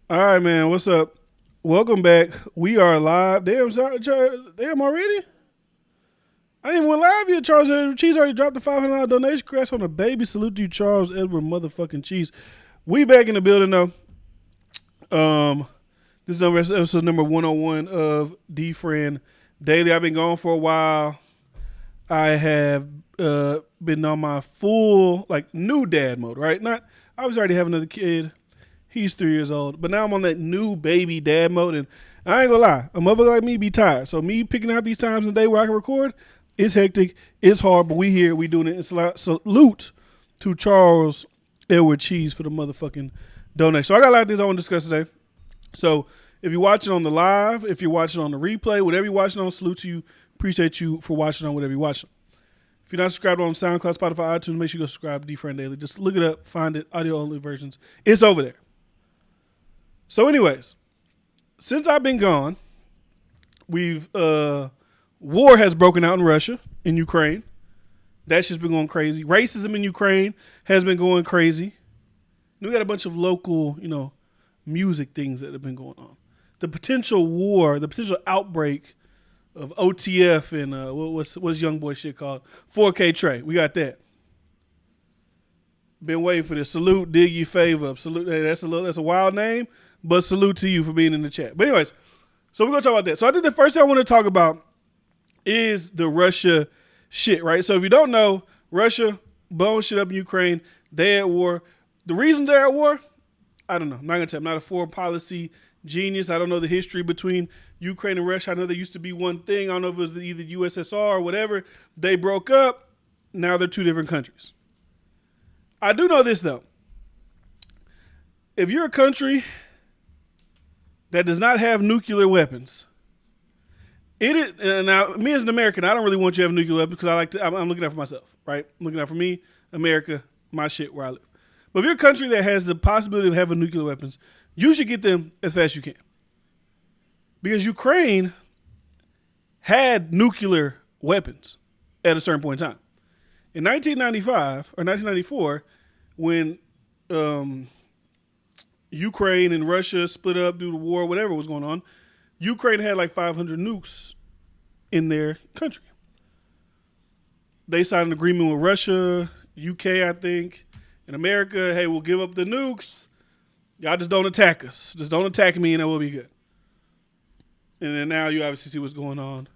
All right, man. What's up? Welcome back. We are live. Damn, sorry, damn already. I didn't even went live yet. Charles Edward Cheese already dropped the $500 donation. Congrats on the baby. Salute to you, Charles Edward motherfucking Cheese. We back in the building though. This is episode number 101 of DiFran Daily. I've been gone for a while. I have been on my full new dad mode. Right? Not. I was already having another kid. He's 3 years old. But now I'm on that new baby dad mode. And I ain't gonna lie, a mother like me be tired. So me picking out these times in the day where I can record, it's hectic. It's hard, but we here. We doing it. It's a lot. Salute to Charles Edward Cheese for the motherfucking donation. So I got a lot of things I want to discuss today. So if you're watching on the live, if you're watching on the replay, whatever you're watching on, salute to you. Appreciate you for watching on whatever you're watching. If you're not subscribed on SoundCloud, Spotify, iTunes, make sure you go subscribe to DiFran Daily. Just look it up, find it, audio only versions. It's over there. So, anyways, since I've been gone, we've war has broken out in Russia, in Ukraine. That's just been going crazy. Racism in Ukraine has been going crazy. And we got a bunch of local, music things that have been going on. The potential war, the potential outbreak of OTF and what's Youngboy shit called? 4K Trey. We got that. Been waiting for this. Salute, dig your favor up. Salute. Hey, that's a wild name, but salute to you for being in the chat. But anyways, so we're gonna talk about that. So I think the first thing I want to talk about is the Russia shit, right? So if you don't know, Russia blowing shit up in Ukraine, they at war. The reason they're at war, I don't know. I'm not gonna tell. I'm not a foreign policy genius. I don't know the history between Ukraine and Russia. I know they used to be one thing. I don't know if it was either USSR or whatever. They broke up. Now they're two different countries. I do know this though. If you're a country that does not have nuclear weapons, it is now me as an American, I don't really want you to have nuclear weapons because I'm looking out for myself, right? I'm looking out for me, America, my shit where I live. But if you're a country that has the possibility of having nuclear weapons, you should get them as fast as you can. Because Ukraine had nuclear weapons at a certain point in time. In 1995 or 1994, when Ukraine and Russia split up due to war, whatever was going on, Ukraine had like 500 nukes in their country. They signed an agreement with Russia, UK, I think, and America. Hey, we'll give up the nukes. Y'all just don't attack us. Just don't attack me and that will be good. And then now you obviously see what's going on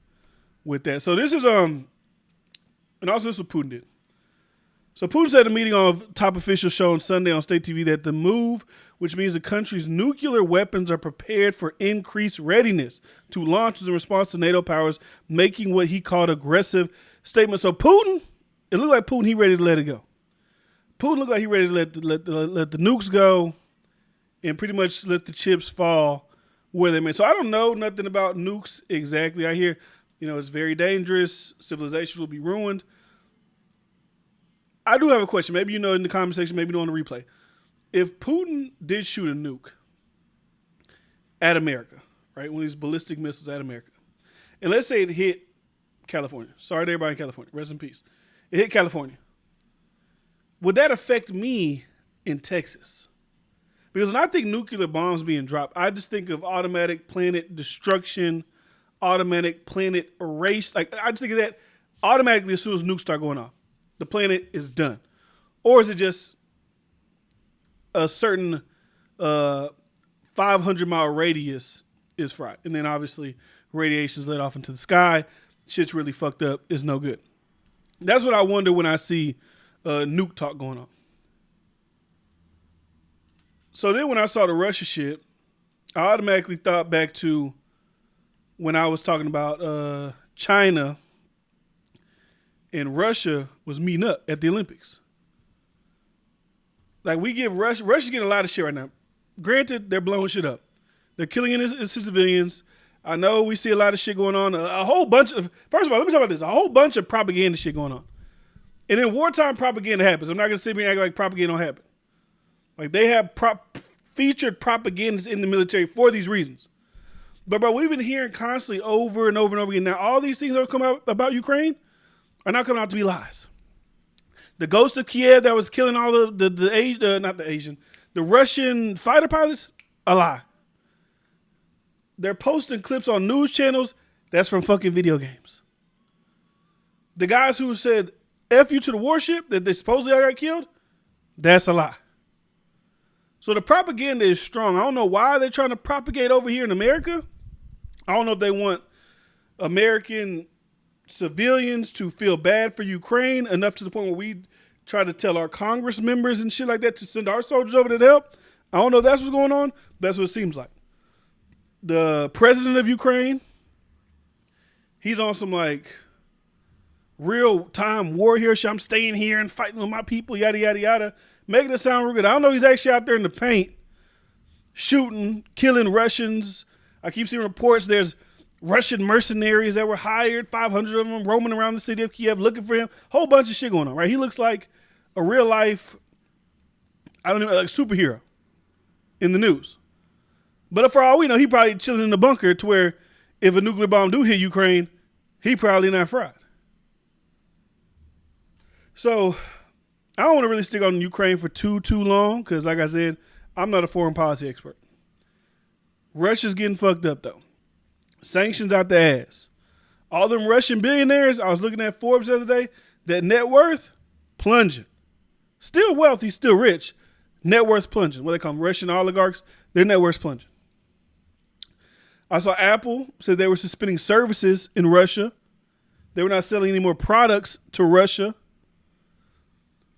with that. So this is, and also this is what Putin did. So Putin said in a meeting of top officials shown Sunday on state TV that the move, which means the country's nuclear weapons are prepared for increased readiness to launch in response to NATO powers making what he called aggressive statements. So Putin, it looked like Putin, he ready to let it go. Putin looked like he ready to let the nukes go and pretty much let the chips fall where they may. So I don't know nothing about nukes exactly. I hear, it's very dangerous. Civilizations will be ruined. I do have a question. Maybe in the comment section, maybe on the replay. If Putin did shoot a nuke at America, right, one of these ballistic missiles at America, and let's say it hit California. Sorry to everybody in California. Rest in peace. It hit California. Would that affect me in Texas? Because when I think nuclear bombs being dropped, I just think of automatic planet destruction, automatic planet erase. Like I just think of that automatically as soon as nukes start going off. The planet is done. Or is it just a certain 500-mile radius is fried? And then obviously radiation is let off into the sky. Shit's really fucked up. It's no good. That's what I wonder when I see nuke talk going on. So then when I saw the Russia shit, I automatically thought back to when I was talking about China and Russia was meeting up at the Olympics. Like we give Russia's getting a lot of shit right now. Granted, they're blowing shit up. They're killing innocent civilians. I know we see a lot of shit going on. A whole bunch of, first of all, let me talk about this. A whole bunch of propaganda shit going on. And then wartime propaganda happens. I'm not going to sit here and act like propaganda don't happen. Like they have featured propagandists in the military for these reasons. But bro, we've been hearing constantly over and over and over again. Now all these things that come out about Ukraine are not coming out to be lies. The ghost of Kiev that was killing all the Russian fighter pilots, A lie. They're posting clips on news channels. That's from fucking video games. The guys who said F you to the warship that they supposedly got killed, that's a lie. So the propaganda is strong. I don't know why they're trying to propagate over here in America. I don't know if they want American civilians to feel bad for Ukraine enough to the point where we try to tell our Congress members and shit like that to send our soldiers over to help. I don't know if that's what's going on, but that's what it seems like. The president of Ukraine, he's on some like real time war here. I'm staying here and fighting with my people, yada, yada, yada. Making it sound real good. I don't know, he's actually out there in the paint, shooting, killing Russians. I keep seeing reports there's Russian mercenaries that were hired, 500 of them roaming around the city of Kiev looking for him. Whole bunch of shit going on, right? He looks like a real life, I don't know, like superhero in the news. But for all we know, he probably chilling in the bunker to where if a nuclear bomb do hit Ukraine, he probably not fried. So I don't want to really stick on Ukraine for too long because, like I said, I'm not a foreign policy expert. Russia's getting fucked up, though. Sanctions out the ass. All them Russian billionaires, I was looking at Forbes the other day, that net worth, plunging. Still wealthy, still rich. Net worth plunging. What they call them, Russian oligarchs, their net worth plunging. I saw Apple said they were suspending services in Russia. They were not selling any more products to Russia.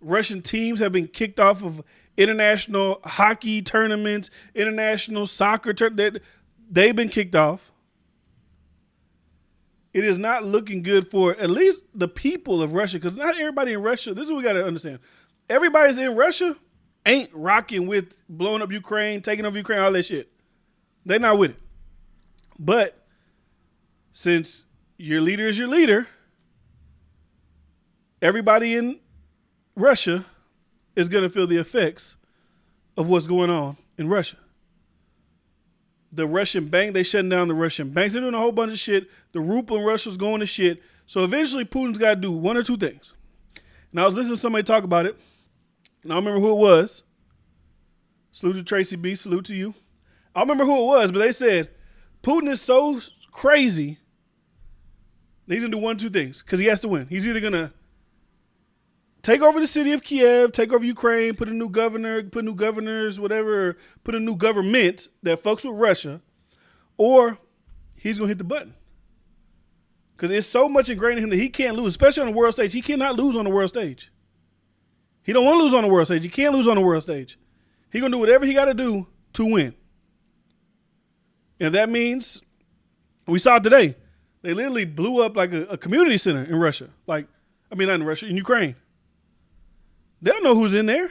Russian teams have been kicked off of international hockey tournaments, international soccer tournaments. They've been kicked off. It is not looking good for at least the people of Russia, because not everybody in Russia, this is what we got to understand. Everybody's in Russia ain't rocking with blowing up Ukraine, taking over Ukraine, all that shit. They're not with it. But since your leader is your leader, everybody in Russia is going to feel the effects of what's going on in Russia. The Russian bank, they shutting down the Russian banks. They're doing a whole bunch of shit. The ruble in Russia's going to shit. So eventually Putin's got to do one or two things. And I was listening to somebody talk about it. And I don't remember who it was. Salute to Tracy B. Salute to you. I don't remember who it was, but they said Putin is so crazy that he's going to do one or two things because he has to win. He's either going to take over the city of Kiev, take over Ukraine, put a new governor, put new governors, whatever, put a new government that fucks with Russia, or he's going to hit the button. Because it's so much ingrained in him that he can't lose, especially on the world stage. He cannot lose on the world stage. He don't want to lose on the world stage. He can't lose on the world stage. He's going to do whatever he got to do to win. And that means, we saw it today, they literally blew up like a community center in Russia. Like, I mean, not in Russia, in Ukraine. They don't know who's in there.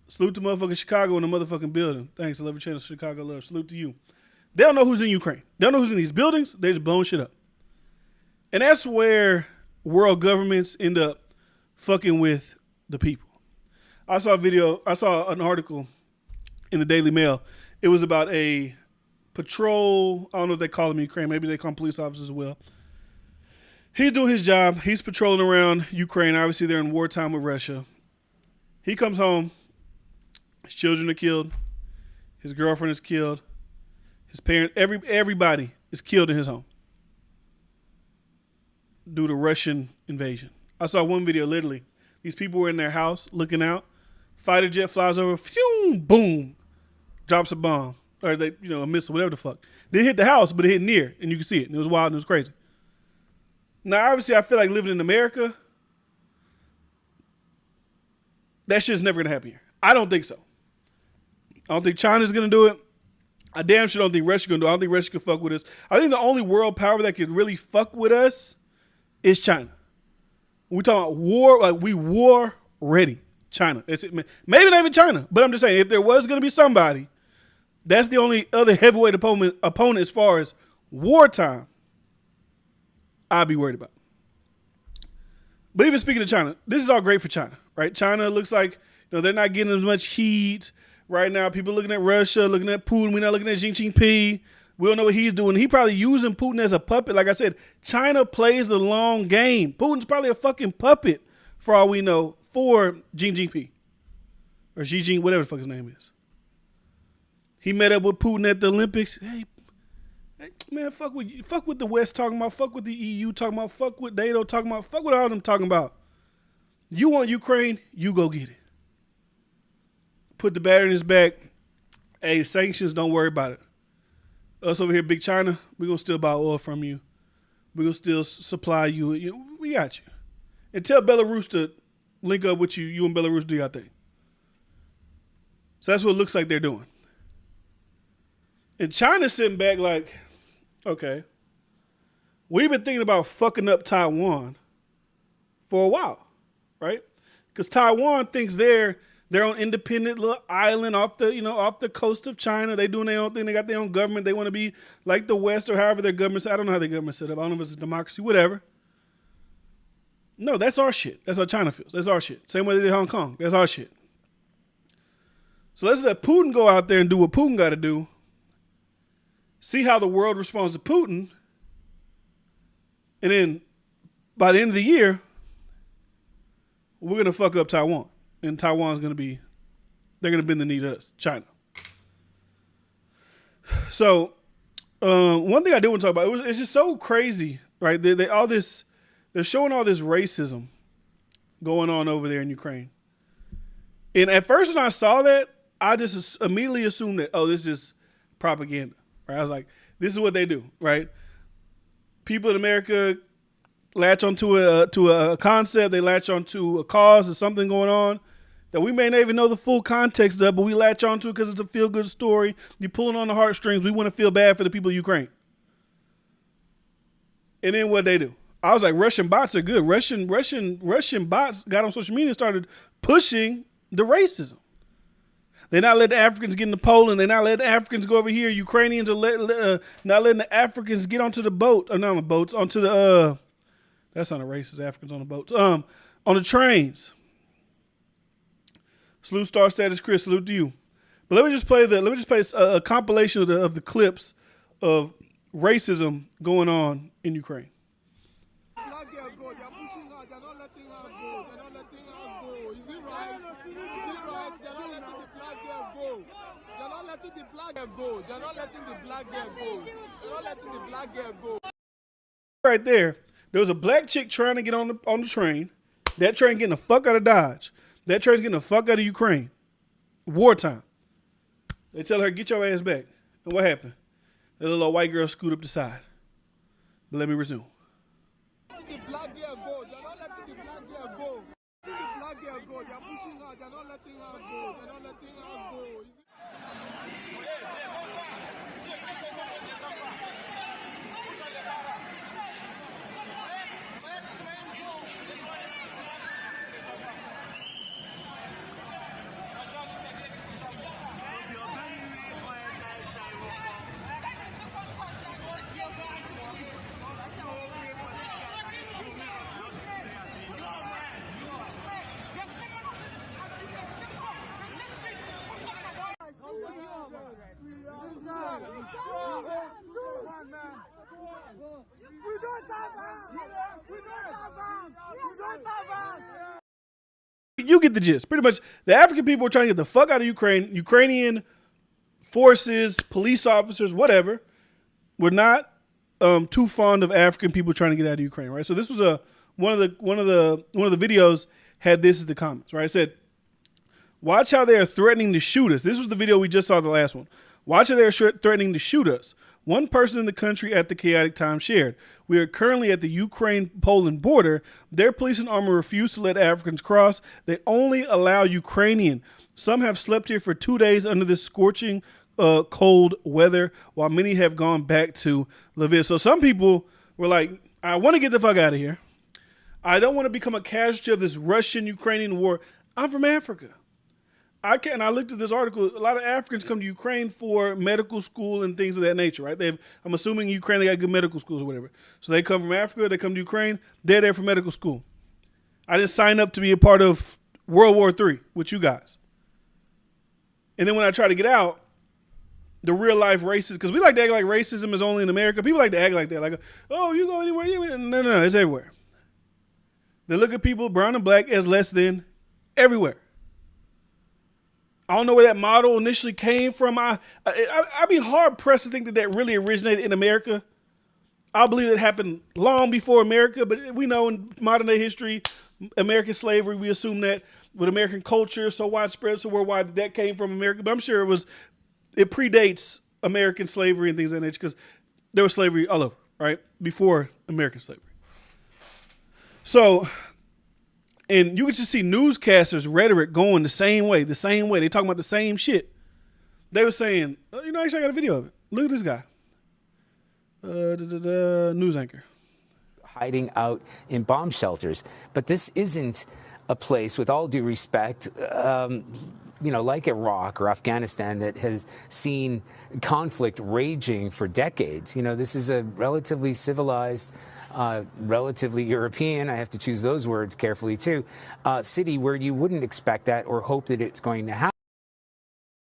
Salute to motherfucking Chicago in the motherfucking building. Thanks. I love your channel, Chicago Love. Salute to you. They don't know who's in Ukraine. They don't know who's in these buildings. They're just blowing shit up. And that's where world governments end up fucking with the people. I saw an article in the Daily Mail. It was about a patrol. I don't know if they call them in Ukraine. Maybe they call them police officers as well. He's doing his job. He's patrolling around Ukraine. Obviously, they're in wartime with Russia. He comes home. His children are killed. His girlfriend is killed. His parents, everybody is killed in his home due to Russian invasion. I saw one video, literally. These people were in their house looking out. Fighter jet flies over. Phew, boom. Drops a bomb. Or a missile, whatever the fuck. They hit the house, but it hit near, and you can see it. And it was wild and it was crazy. Now, obviously, I feel like living in America, that shit's never going to happen here. I don't think so. I don't think China's going to do it. I damn sure don't think Russia's going to do it. I don't think Russia can fuck with us. I think the only world power that could really fuck with us is China. When we talking about war, like we war ready. China. That's it, man. Maybe not even China, but I'm just saying, if there was going to be somebody, that's the only other heavyweight opponent as far as wartime I'd be worried about. But even speaking of China, this is all great for China, right? China looks like they're not getting as much heat right now. People looking at Russia, looking at Putin. We're not looking at Xi Jinping. We don't know what he's doing. He probably using Putin as a puppet. Like I said, China plays the long game. Putin's probably a fucking puppet, for all we know, for Xi Jinping. Or Xi Jinping, whatever the fuck his name is. He met up with Putin at the Olympics. Hey, man, fuck with the West talking about, fuck with the EU talking about, fuck with NATO talking about, fuck with all them talking about. You want Ukraine, you go get it. Put the battery in his back. Hey, sanctions, don't worry about it. Us over here, Big China, we're going to still buy oil from you. We're going to still supply you. We got you. And tell Belarus to link up with you. You and Belarus do your thing. So that's what it looks like they're doing. And China's sitting back like, okay, we've been thinking about fucking up Taiwan for a while, right? Because Taiwan thinks they're their own independent little island off the coast of China. They doing their own thing. They got their own government. They want to be like the West or however their government. I don't know how their government set up. I don't know if it's a democracy, whatever. No, that's our shit. That's how China feels. That's our shit. Same way they did Hong Kong. That's our shit. So let's let Putin go out there and do what Putin got to do. See how the world responds to Putin. And then by the end of the year, we're going to fuck up Taiwan. And Taiwan's going to be, they're going to bend the knee to us, China. So one thing I did want to talk about, it's just so crazy, right? They're showing all this racism going on over there in Ukraine. And at first when I saw that, I just immediately assumed that, this is propaganda. Right? I was like, this is what they do, right? People in America latch onto a concept, they latch onto a cause or something going on that we may not even know the full context of, but we latch onto it because it's a feel-good story. You're pulling on the heartstrings. We want to feel bad for the people of Ukraine. And then what they do? I was like, Russian bots are good. Russian bots got on social media and started pushing the racism. They're not letting the Africans get into Poland. They're not letting the Africans go over here. Ukrainians are not letting the Africans get onto the boat. Or not on the boats, onto the, that's not a racist, Africans on the boats. On the trains. Salute Star Status Chris, salute to you. But let me just play a compilation of the clips of racism going on in Ukraine. Black girl go, they're pushing her, they're not letting her go, they're not letting her go. Is it right? Is it right? They're not letting the black girl go. They're not letting the black girl go. They're not letting the black girl go. They're not letting the black girl go. Right there was a black chick trying to get on the train. That train getting the fuck out of Dodge. That train's getting the fuck out of Ukraine. Wartime. They tell her, get your ass back. And what happened? The little white girl scoot up the side. But let me resume. The black girl go. They're not letting the black girl go. The black girl go. They're pushing her. They're not letting her go. They're not letting her go. You get the gist. Pretty much, the African people are trying to get the fuck out of Ukraine. Ukrainian forces, police officers, whatever, were not too fond of African people trying to get out of Ukraine. Right. So this was one of the videos had this as the comments. Right. It said, "Watch how they are threatening to shoot us." This was the video we just saw, the last one. "Watch how they are threatening to shoot us. One person in the country at the chaotic time shared. We are currently at the Ukraine-Poland border. Their police and army refuse to let Africans cross. They only allow Ukrainian. Some have slept here for 2 days under this scorching cold weather, while many have gone back to Lviv." So some people were like, I want to get the fuck out of here. I don't want to become a casualty of this Russian-Ukrainian war. I'm from Africa. I looked at this article. A lot of Africans come to Ukraine for medical school and things of that nature, right? I'm assuming Ukraine, they got good medical schools or whatever. So they come from Africa, they come to Ukraine, they're there for medical school. I didn't sign up to be a part of World War III with you guys. And then when I try to get out, the real life racism, because we like to act like racism is only in America. People like to act like that. Like, oh, you go anywhere. No, it's everywhere. They look at people, brown and black, as less than everywhere. I don't know where that model initially came from. I'd be hard pressed to think that that really originated in America. I believe it happened long before America, but we know in modern day history, American slavery, we assume that with American culture so widespread, so worldwide, that came from America. But I'm sure it predates American slavery and things of that nature because there was slavery all over, right? Before American slavery. So, and you can just see newscasters' rhetoric going the same way. They talking about the same shit. They were saying, actually I got a video of it. Look at this guy. News anchor. Hiding out in bomb shelters. But this isn't a place, with all due respect, like Iraq or Afghanistan that has seen conflict raging for decades. This is a relatively civilized, relatively European, I have to choose those words carefully too, city where you wouldn't expect that or hope that it's going to happen.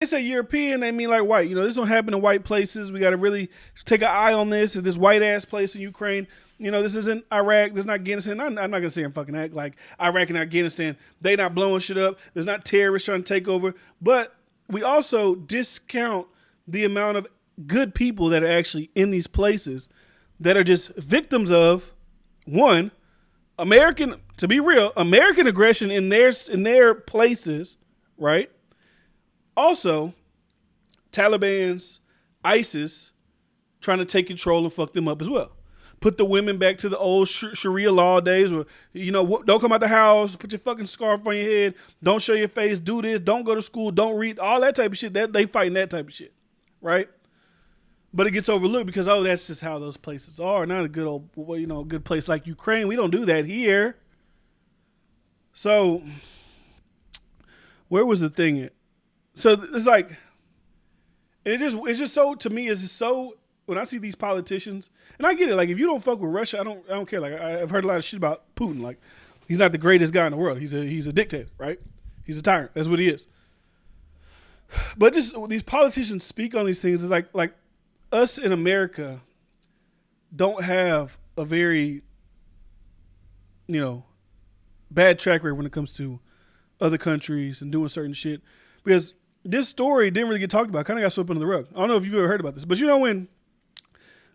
They say European, they mean like white. This don't happen in white places. We got to really take an eye on this. This white ass place in Ukraine. This isn't Iraq. This is not Afghanistan. I'm not going to sit and fucking act like Iraq and Afghanistan. They not blowing shit up. There's not terrorists trying to take over. But we also discount the amount of good people that are actually in these places that are just victims of, one, American aggression in their places, right? Also, Taliban's, ISIS trying to take control and fuck them up as well. Put the women back to the old Sharia law days where, don't come out the house, put your fucking scarf on your head, don't show your face, do this, don't go to school, don't read, all that type of shit. That they fighting that type of shit, right? But it gets overlooked because, that's just how those places are. Not a good old, good place like Ukraine. We don't do that here. So, where was the thing at? So it's like, it's just so, to me, it's just so, when I see these politicians, and I get it, like, if you don't fuck with Russia, I don't care. Like, I've heard a lot of shit about Putin. Like, he's not the greatest guy in the world. He's a dictator, right? He's a tyrant. That's what he is. But just these politicians speak on these things, it's like us in America don't have a very, bad track record when it comes to other countries and doing certain shit. Because this story didn't really get talked about. Kind of got swept under the rug. I don't know if you've ever heard about this, but when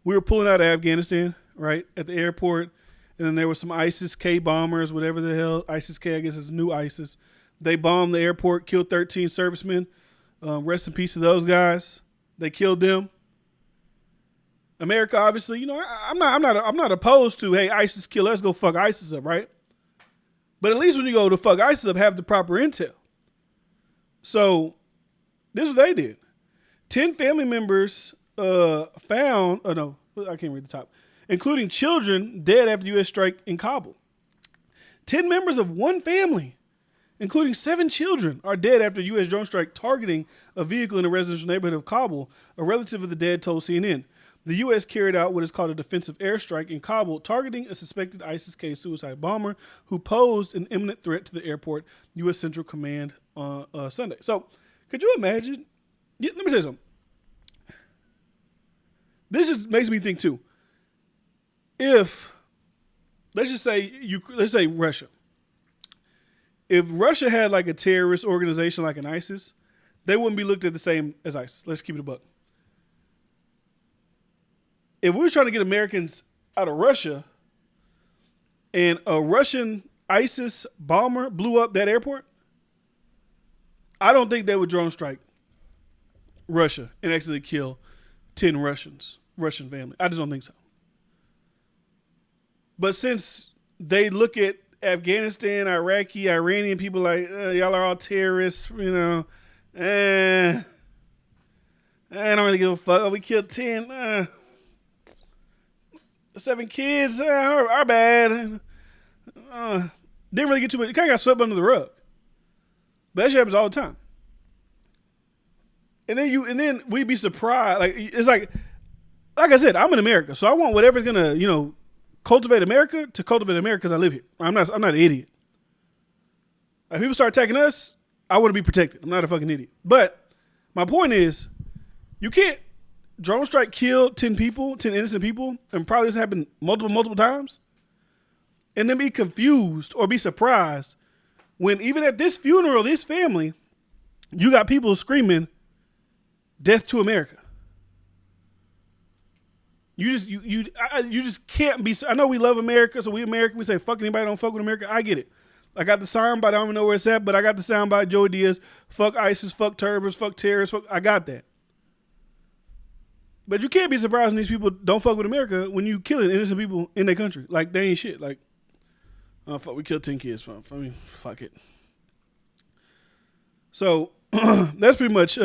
we were pulling out of Afghanistan, right, at the airport, and then there were some ISIS-K bombers, whatever the hell, ISIS-K, I guess is new ISIS. They bombed the airport, killed 13 servicemen. Rest in peace to those guys. They killed them. America, obviously, I'm not opposed to, hey, ISIS kill, let's go fuck ISIS up, right? But at least when you go to fuck ISIS up, have the proper intel. So this is what they did. 10 family members found, no, I can't read the top, including children dead after U.S. strike in Kabul. 10 members of one family, including 7 children, are dead after U.S. drone strike targeting a vehicle in a residential neighborhood of Kabul. A relative of the dead told CNN. The U.S. carried out what is called a defensive airstrike in Kabul, targeting a suspected ISIS-K suicide bomber who posed an imminent threat to the airport, U.S. Central Command on Sunday. So, could you imagine? Yeah, let me say something. This just makes me think too. If let's say Russia. If Russia had like a terrorist organization like an ISIS, they wouldn't be looked at the same as ISIS. Let's keep it a buck. If we were trying to get Americans out of Russia and a Russian ISIS bomber blew up that airport, I don't think they would drone strike Russia and actually kill 10 Russian family. I just don't think so. But since they look at Afghanistan, Iraqi, Iranian people like, y'all are all terrorists, I don't really give a fuck. Oh, we killed 10. 7 kids, our bad. Didn't really get too much. It kind of got swept under the rug. But that shit happens all the time. And then we'd be surprised. Like, it's like I said, I'm in America, so I want whatever's gonna, cultivate America to cultivate America because I live here. I'm not an idiot. If people start attacking us, I want to be protected. I'm not a fucking idiot. But my point is, you can't drone strike kill 10 people, 10 innocent people, and probably this happened multiple times, and then be confused or be surprised when even at this funeral, this family You got people screaming, "Death to America." You just can't be. I know we love America, so we American. We say fuck anybody don't fuck with America. I get it. I got the sound bite. I don't even know where it's at, but I got the sound bite. Joey Diaz, fuck ISIS, fuck terrorists, fuck terrorists. Fuck, I got that. But you can't be surprised when these people don't fuck with America when you killing innocent people in their country. Like they ain't shit. Like, oh fuck, we killed 10 kids. I mean, fuck it. So that's pretty much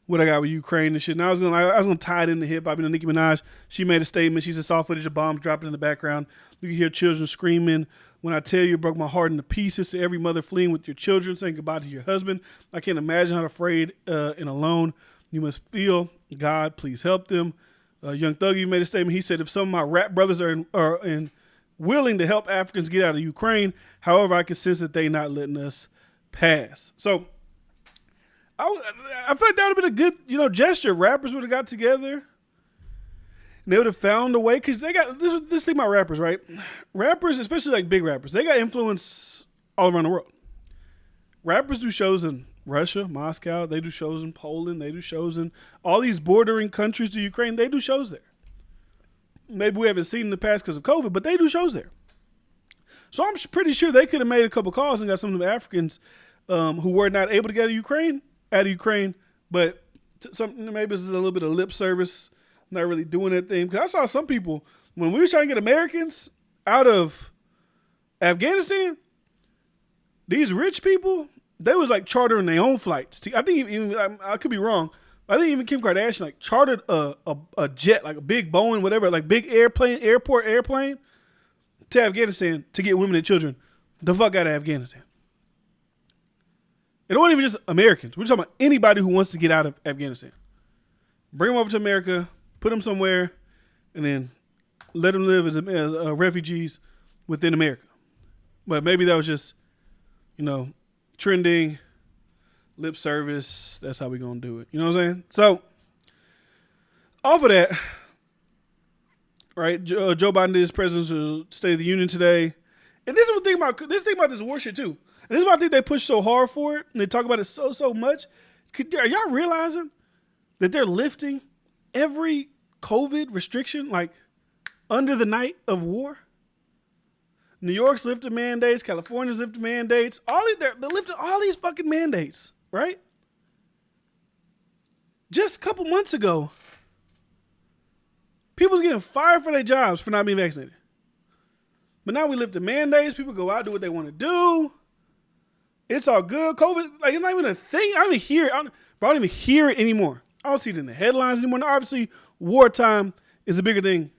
what I got with Ukraine and shit. Now I was gonna tie it in the hip hop. You know, Nicki Minaj, she made a statement. She said saw footage of bombs dropping in the background. You can hear children screaming. When I tell you, it broke my heart into pieces. To every mother fleeing with your children, saying goodbye to your husband. I can't imagine how afraid and alone you must feel. God, please help them. Young Thuggy made a statement. He said, if some of my rap brothers are willing to help Africans get out of Ukraine, however, I can sense that they not letting us pass. So I feel like that would have been a good, gesture. Rappers would have got together and they would have found a way, because they got this thing about rappers, right? Rappers, especially like big rappers, they got influence all around the world. Rappers do shows in Russia, Moscow. They do shows in Poland. They do shows in all these bordering countries to Ukraine. They do shows there. Maybe we haven't seen in the past because of COVID, but they do shows there. So I'm pretty sure they could have made a couple calls and got some of the Africans who were not able to get out of Ukraine, but maybe this is a little bit of lip service, not really doing that thing. Because I saw some people, when we was trying to get Americans out of Afghanistan, these rich people, they was like chartering their own flights. I think even, I could be wrong. I think even Kim Kardashian like chartered a jet, like a big Boeing, whatever, like big airport airplane to Afghanistan to get women and children the fuck out of Afghanistan. It wasn't even just Americans. We're talking about anybody who wants to get out of Afghanistan. Bring them over to America, put them somewhere, and then let them live as refugees within America. But maybe that was just, trending, lip service. That's how we gonna do it. You know what I'm saying? So, off of that, right? Joe Biden did his presidential State of the Union today, and this is the thing about this war shit too. And this is why I think they push so hard for it, and they talk about it so much. Are y'all realizing that they're lifting every COVID restriction like under the night of war? New York's lifted mandates. California's lifted mandates. They're lifting all these fucking mandates, right? Just a couple months ago, people was getting fired for their jobs for not being vaccinated. But now we lift the mandates. People go out, do what they want to do. It's all good. COVID, it's not even a thing. I don't even hear it. I don't even hear it anymore. I don't see it in the headlines anymore. Now, obviously, wartime is a bigger thing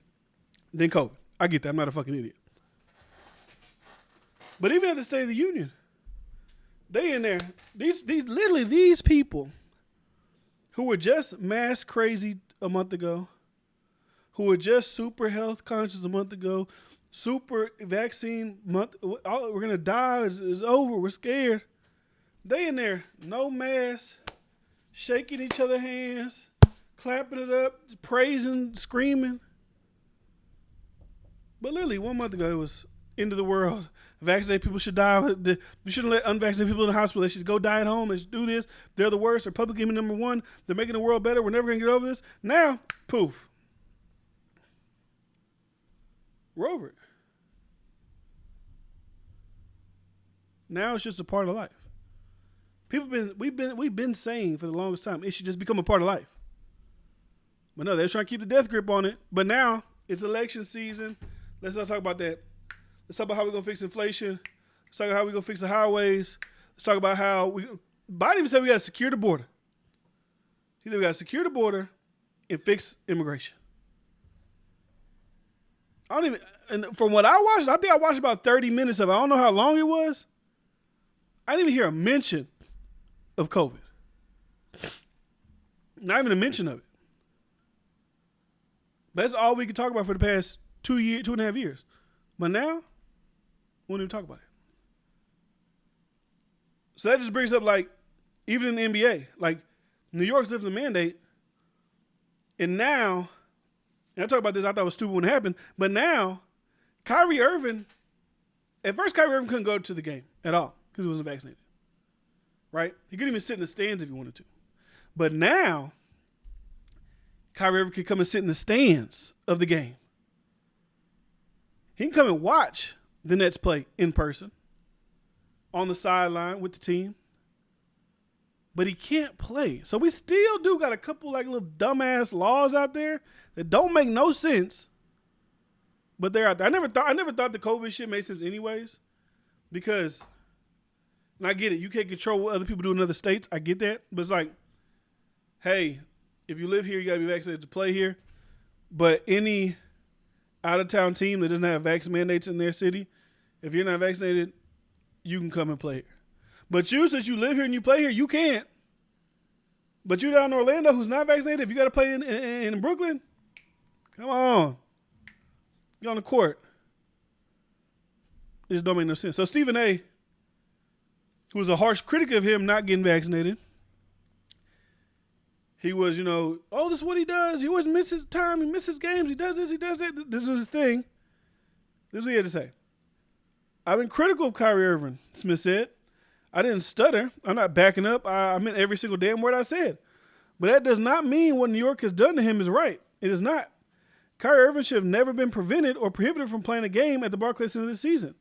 than COVID. I get that. I'm not a fucking idiot. But even at the State of the Union, they in there. These people who were just mass crazy a month ago, who were just super health conscious a month ago, super vaccine month, we're going to die, it's over, we're scared. They in there, no mask, shaking each other's hands, clapping it up, praising, screaming. But literally 1 month ago, it was end of the world. Vaccinated people should die. We shouldn't let unvaccinated people in the hospital. They should go die at home. They should do this. They're the worst. They're public enemy number one. They're making the world better. We're never going to get over this. Now, poof. We're over it. Now it's just a part of life. We've been saying for the longest time it should just become a part of life. But no, they're trying to keep the death grip on it. But now it's election season. Let's not talk about that. Let's talk about how we're gonna fix inflation. Let's talk about how we're gonna fix the highways. Let's talk about how Biden even said we gotta secure the border. He said we gotta secure the border and fix immigration. And from what I watched, I think I watched about 30 minutes of it. I don't know how long it was. I didn't even hear a mention of COVID. Not even a mention of it. But that's all we could talk about for the past 2.5 years. But now, we won't even talk about it. So that just brings up, even in the NBA, New York's lifting the mandate, and now, and I talked about this, I thought it was stupid when it happened, but now, Kyrie Irving, at first Kyrie Irving couldn't go to the game at all because he wasn't vaccinated. right? He couldn't even sit in the stands if he wanted to. But now, Kyrie Irving can come and sit in the stands of the game. He can come and watch the Nets play in person, on the sideline with the team. But he can't play. So we still do got a couple like little dumbass laws out there that don't make no sense. But they're out there. I never thought the COVID shit made sense anyways. Because, and I get it, you can't control what other people do in other states. I get that. But it's like, hey, if you live here, you gotta be vaccinated to play here. But any out of town team that doesn't have vaccine mandates in their city, if you're not vaccinated, you can come and play here. But you, since you live here and you play here, you can't. But you down in Orlando who's not vaccinated, if you got to play in Brooklyn, come on. Get on the court. It just don't make no sense. So Stephen A., who was a harsh critic of him not getting vaccinated, he was, oh, this is what he does. He always misses time. He misses games. He does this. He does that. This is his thing. This is what he had to say. I've been critical of Kyrie Irving, Smith said. I didn't stutter. I'm not backing up. I meant every single damn word I said. But that does not mean what New York has done to him is right. It is not. Kyrie Irving should have never been prevented or prohibited from playing a game at the Barclays Center this season.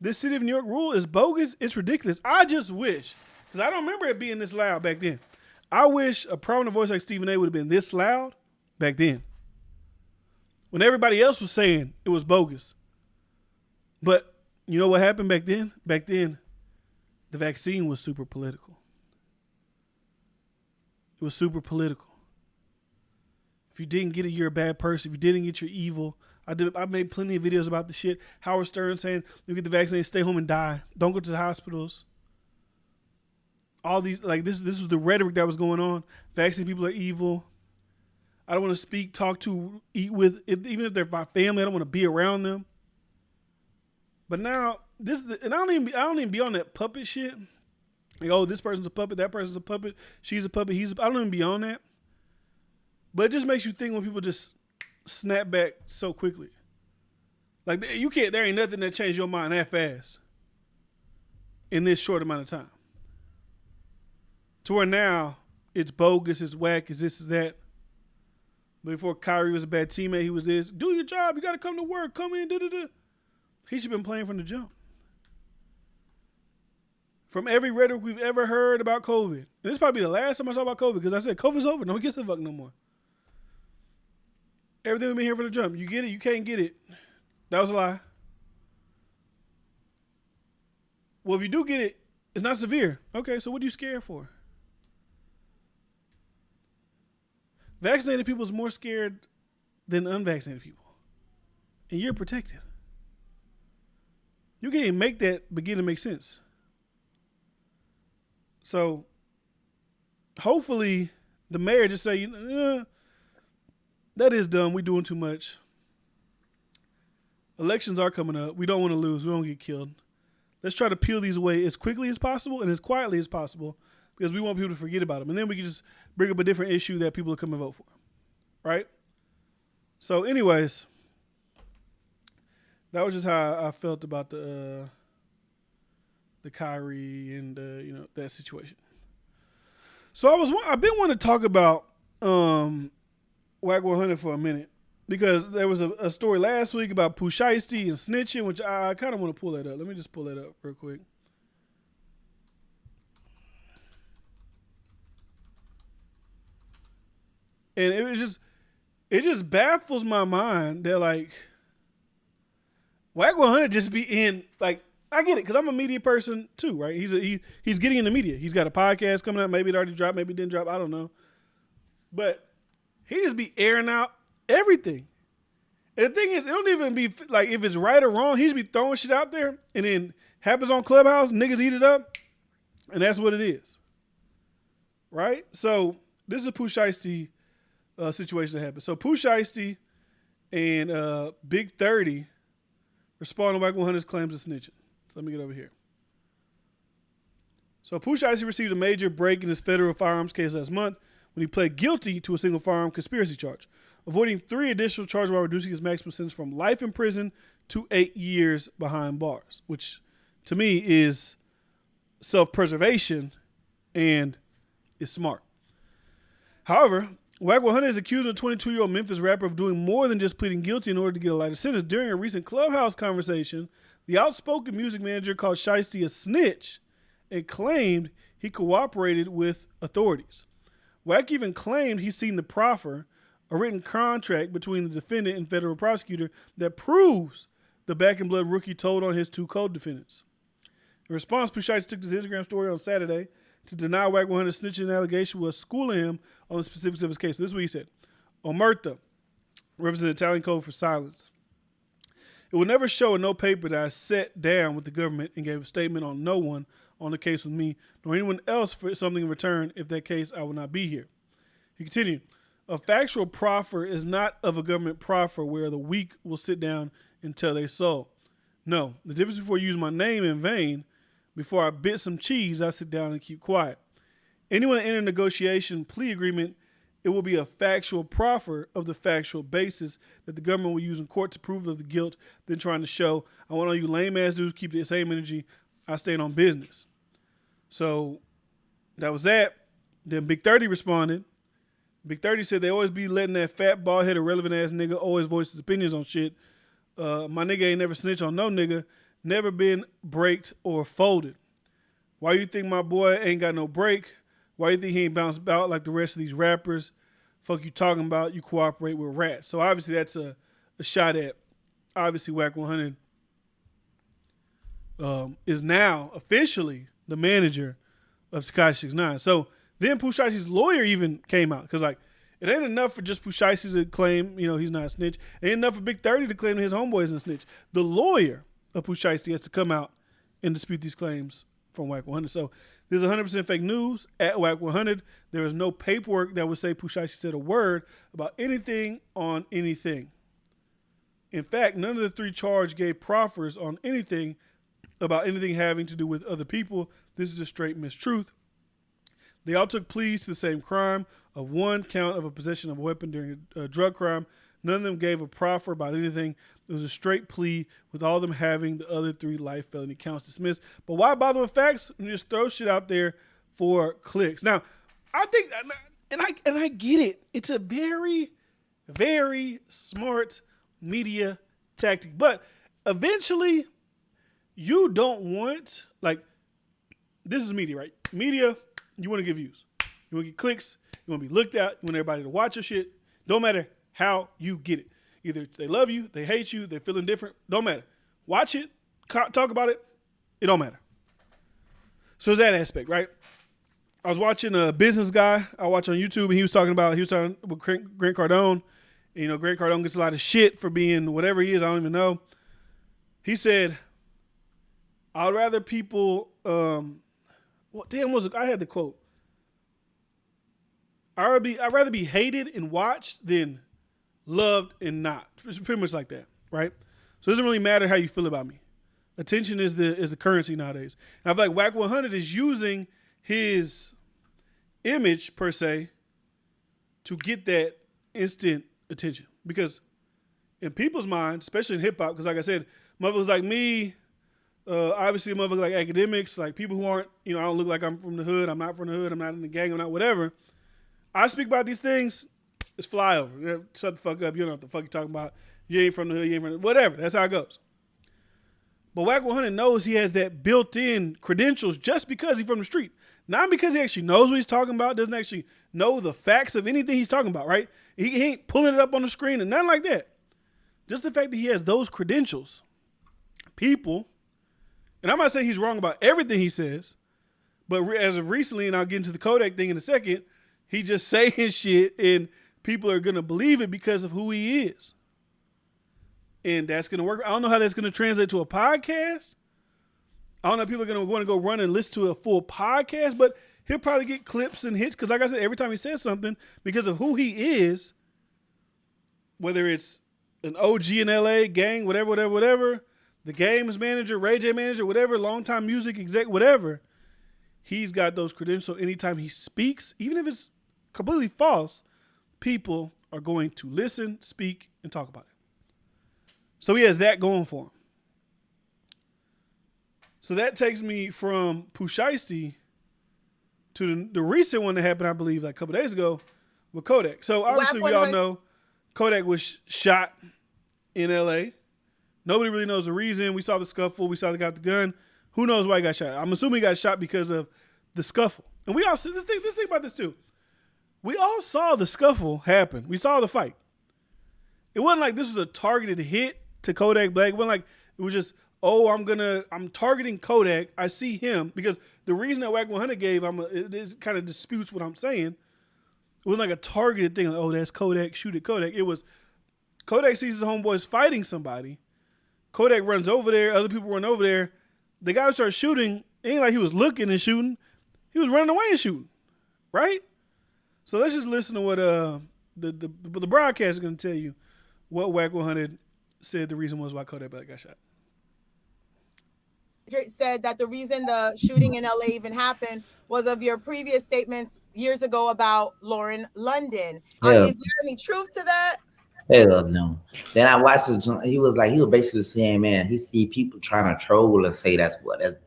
This City of New York rule is bogus. It's ridiculous. I just wish, because I don't remember it being this loud back then. I wish a prominent voice like Stephen A. would have been this loud back then. When everybody else was saying it was bogus. But you know what happened back then? Back then, the vaccine was super political. It was super political. If you didn't get it, you're a bad person. If you didn't get, you're evil. I made plenty of videos about the shit. Howard Stern saying, you get the vaccine, stay home and die. Don't go to the hospitals. All these, like this was the rhetoric that was going on. Vaccine people are evil. I don't want to speak, talk to, eat with, even if they're my family, I don't want to be around them. But now, and I don't even be on that puppet shit. Like, oh, this person's a puppet, that person's a puppet, she's a puppet, I don't even be on that. But it just makes you think when people just snap back so quickly. Like, there ain't nothing that changed your mind that fast in this short amount of time. To where now, it's bogus, it's whack, it's this, it's that. But before Kyrie was a bad teammate, he was this. Do your job, you got to come to work, come in, da-da-da. He should have been playing from the jump. From every rhetoric we've ever heard about COVID. And this is probably the last time I talk about COVID because I said COVID's over. No one gets a fuck no more. Everything we've been here from the jump. You get it, you can't get it. That was a lie. Well, if you do get it, it's not severe. Okay, so what are you scared for? Vaccinated people is more scared than unvaccinated people. And you're protected. You can't even make that begin to make sense. So, hopefully, the mayor just say, that is dumb. We're doing too much. Elections are coming up. We don't want to lose. We don't get killed. Let's try to peel these away as quickly as possible and as quietly as possible because we want people to forget about them. And then we can just bring up a different issue that people will come and vote for. Right? So, anyways, that was just how I felt about the Kyrie and that situation. So I've been wanting to talk about WAC 100 for a minute because there was a story last week about Pusheisty and snitching, which I kind of want to pull that up. Let me just pull that up real quick. And it just baffles my mind that like WAC 100 just be in like. I get it because I'm a media person too, right? He's getting in the media. He's got a podcast coming out. Maybe it already dropped. Maybe it didn't drop. I don't know. But he just be airing out everything. And the thing is, it don't even be like if it's right or wrong. He just be throwing shit out there and then happens on Clubhouse. Niggas eat it up. And that's what it is. Right? So this is a Pusheisty situation that happened. So Pusheisty and Big 30 respond to WAC 100's claims of snitching. So let me get over here. So Pusheisty received a major break in his federal firearms case last month when he pled guilty to a single firearm conspiracy charge, avoiding 3 additional charges while reducing his maximum sentence from life in prison to 8 years behind bars, which to me is self-preservation and is smart. However, Wack 100 is accusing a 22-year-old Memphis rapper of doing more than just pleading guilty in order to get a lighter sentence. During a recent Clubhouse conversation, the outspoken music manager called Shiesty a snitch and claimed he cooperated with authorities. Wack even claimed he's seen the proffer, a written contract between the defendant and federal prosecutor that proves the Back in Blood rookie told on his two co-defendants. In response, Pooh Shiesty took to his Instagram story on Saturday to deny Wack 100 snitching allegation was schooling him on the specifics of his case. So this is what he said. Omerta, represents the Italian code for silence. It will never show in no paper that I sat down with the government and gave a statement on no one on the case with me, nor anyone else for something in return. If that case, I will not be here. He continued, a factual proffer is not of a government proffer where the weak will sit down and tell their soul. No, the difference before you use my name in vain, before I bit some cheese, I sit down and keep quiet. Anyone enter a negotiation plea agreement, it will be a factual proffer of the factual basis that the government will use in court to prove of the guilt, then trying to show, I want all you lame ass dudes keep the same energy. I stand on business. So that was that. Then Big 30 responded. Big 30 said they always be letting that fat, bald-headed, relevant ass nigga always voice his opinions on shit. My nigga ain't never snitched on no nigga. Never been braked or folded. Why you think my boy ain't got no break? Why you think he ain't bounced out like the rest of these rappers? Fuck you talking about? You cooperate with rats. So obviously that's a shot at, obviously, Wack 100 is now officially the manager of Tekashi 69. So then Pooh Shiesty's lawyer even came out. Because like, it ain't enough for just Pooh Shiesty to claim, he's not a snitch. It ain't enough for Big 30 to claim his homeboy isn't a snitch. The lawyer of Pooh Shiesty has to come out and dispute these claims from Wack 100. So this is 100% fake news at Wack 100. There is no paperwork that would say Pooh Shiesty said a word about anything on anything. In fact, none of the three charged gave proffers on anything about anything having to do with other people. This is a straight mistruth. They all took pleas to the same crime of one count of a possession of a weapon during a drug crime. None of them gave a proffer about anything. It was a straight plea with all of them having the other three life felony counts dismissed. But why bother with facts and just throw shit out there for clicks? Now, I think, and I get it. It's a very, very smart media tactic. But eventually, you don't want, this is media, right? Media, you want to give views. You want to get clicks. You want to be looked at. You want everybody to watch your shit. Don't matter how you get it. Either they love you, they hate you, they're feeling different. Don't matter. Watch it, talk about it. It don't matter. So there's that aspect, right? I was watching a business guy I watch on YouTube, and he was talking with Grant Cardone. And, Grant Cardone gets a lot of shit for being whatever he is. I don't even know. He said, I'd rather people, I had the quote. I'd rather be hated and watched than loved and not. It's pretty much like that, right? So it doesn't really matter how you feel about me. Attention is the currency nowadays. And I feel like Wack 100 is using his image, per se, to get that instant attention. Because in people's minds, especially in hip-hop, because like I said, motherfuckers like me, obviously motherfuckers like academics, like people who aren't, I don't look like I'm from the hood, I'm not from the hood, I'm not in the gang, I'm not whatever. I speak about these things, it's flyover. Shut the fuck up. You don't know what the fuck you're talking about. You ain't from the hood. You ain't from the whatever. That's how it goes. But Wack 100 knows he has that built-in credentials just because he's from the street. Not because he actually knows what he's talking about, doesn't actually know the facts of anything he's talking about, right? He ain't pulling it up on the screen and nothing like that. Just the fact that he has those credentials, people, and I'm not saying he's wrong about everything he says, but as of recently, and I'll get into the Kodak thing in a second, he just saying shit and people are going to believe it because of who he is. And that's going to work. I don't know how that's going to translate to a podcast. I don't know if people are going to want to go run and listen to a full podcast, but he'll probably get clips and hits because, like I said, every time he says something, because of who he is, whether it's an OG in LA, gang, whatever, the games manager, Ray J manager, whatever, longtime music exec, whatever, he's got those credentials. Anytime he speaks, even if it's completely false, people are going to listen, speak, and talk about it. So he has that going for him. So that takes me from Pooh Shiesty to the recent one that happened, I believe, like a couple days ago with Kodak. So obviously we all know Kodak was shot in L.A. Nobody really knows the reason. We saw the scuffle. We saw the guy with the gun. Who knows why he got shot? I'm assuming he got shot because of the scuffle. And we all see this thing about this too. We all saw the scuffle happen. We saw the fight. It wasn't like this was a targeted hit to Kodak Black. It wasn't like it was just, oh, I'm targeting Kodak. I see him. Because the reason that Wack 100 gave, it kind of disputes what I'm saying. It wasn't like a targeted thing, like, oh, that's Kodak, shoot at Kodak. It was Kodak sees his homeboys fighting somebody. Kodak runs over there. Other people run over there. The guy who started shooting, it ain't like he was looking and shooting. He was running away and shooting. Right? So let's just listen to what the broadcast is going to tell you what Wack 100 said the reason was why Kodak Black got shot. Said that the reason the shooting in LA even happened was of your previous statements years ago about Lauren London. Yeah. Is there any truth to that? Hell no. Then I watched it. He was basically saying, man, he see people trying to troll and say that's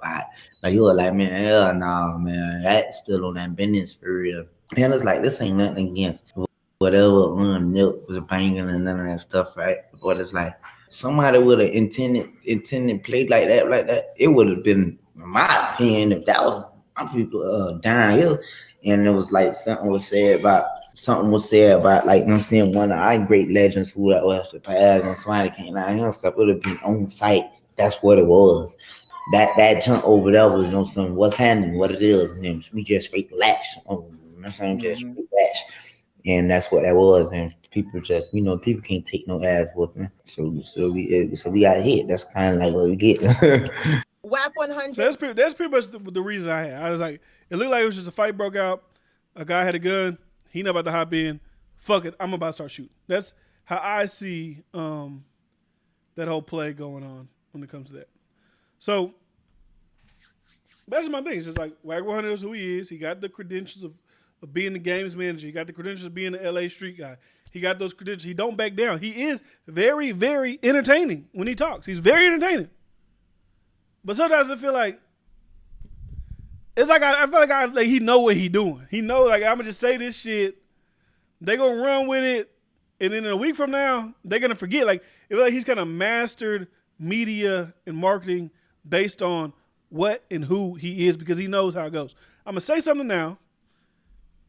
bad. Like he was like, man, hell no, man, that's still on that business for real. And it's like, this ain't nothing against whatever Milk was banging and none of that stuff, right? But it's like, somebody would have intended play like that, it would have been, in my opinion, if that was my people down here, and it was like something was said about like, you know what I'm saying, one of our great legends who was surpassed and somebody came out here and stuff, would have been on site. That's what it was. That jump over there was, you know, some what's happening, what it is, and we just straight latch on. That's what I'm just straight latch. And that's what that was, and people just, you know, people can't take no ass whooping. So we got hit. That's kind of like what we get. WAP 100. So that's pretty much the reason I had. I was like, it looked like it was just a fight broke out. A guy had a gun. He not about to hop in. Fuck it, I'm about to start shooting. That's how I see that whole play going on when it comes to that. So that's my thing. It's just like Wack 100 is who he is. He got the credentials of being the games manager. He got the credentials of being the LA street guy. He got those credentials. He don't back down. He is very, very entertaining when he talks. He's very entertaining. But sometimes I feel like it's like I feel like he know what he doing. He know, like, I'm gonna just say this shit. They gonna run with it, and then in a week from now they're gonna forget. Like, it feel like he's kind of mastered media and marketing based on what and who he is because he knows how it goes. I'm gonna say something now.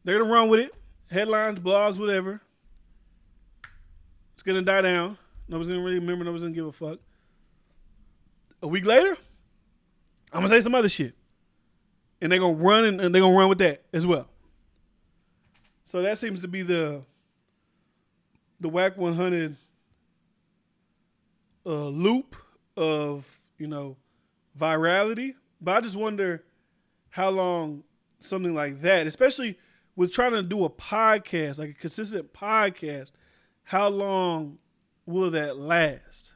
They're gonna run with it. Headlines, blogs, whatever. It's gonna die down. Nobody's gonna really remember. Nobody's gonna give a fuck. A week later, I'm gonna say some other shit, and they're gonna run and they're gonna run with that as well. So that seems to be the Wack 100 loop of, you know, virality. But I just wonder how long something like that, especially with trying to do a podcast, like a consistent podcast, how long will that last?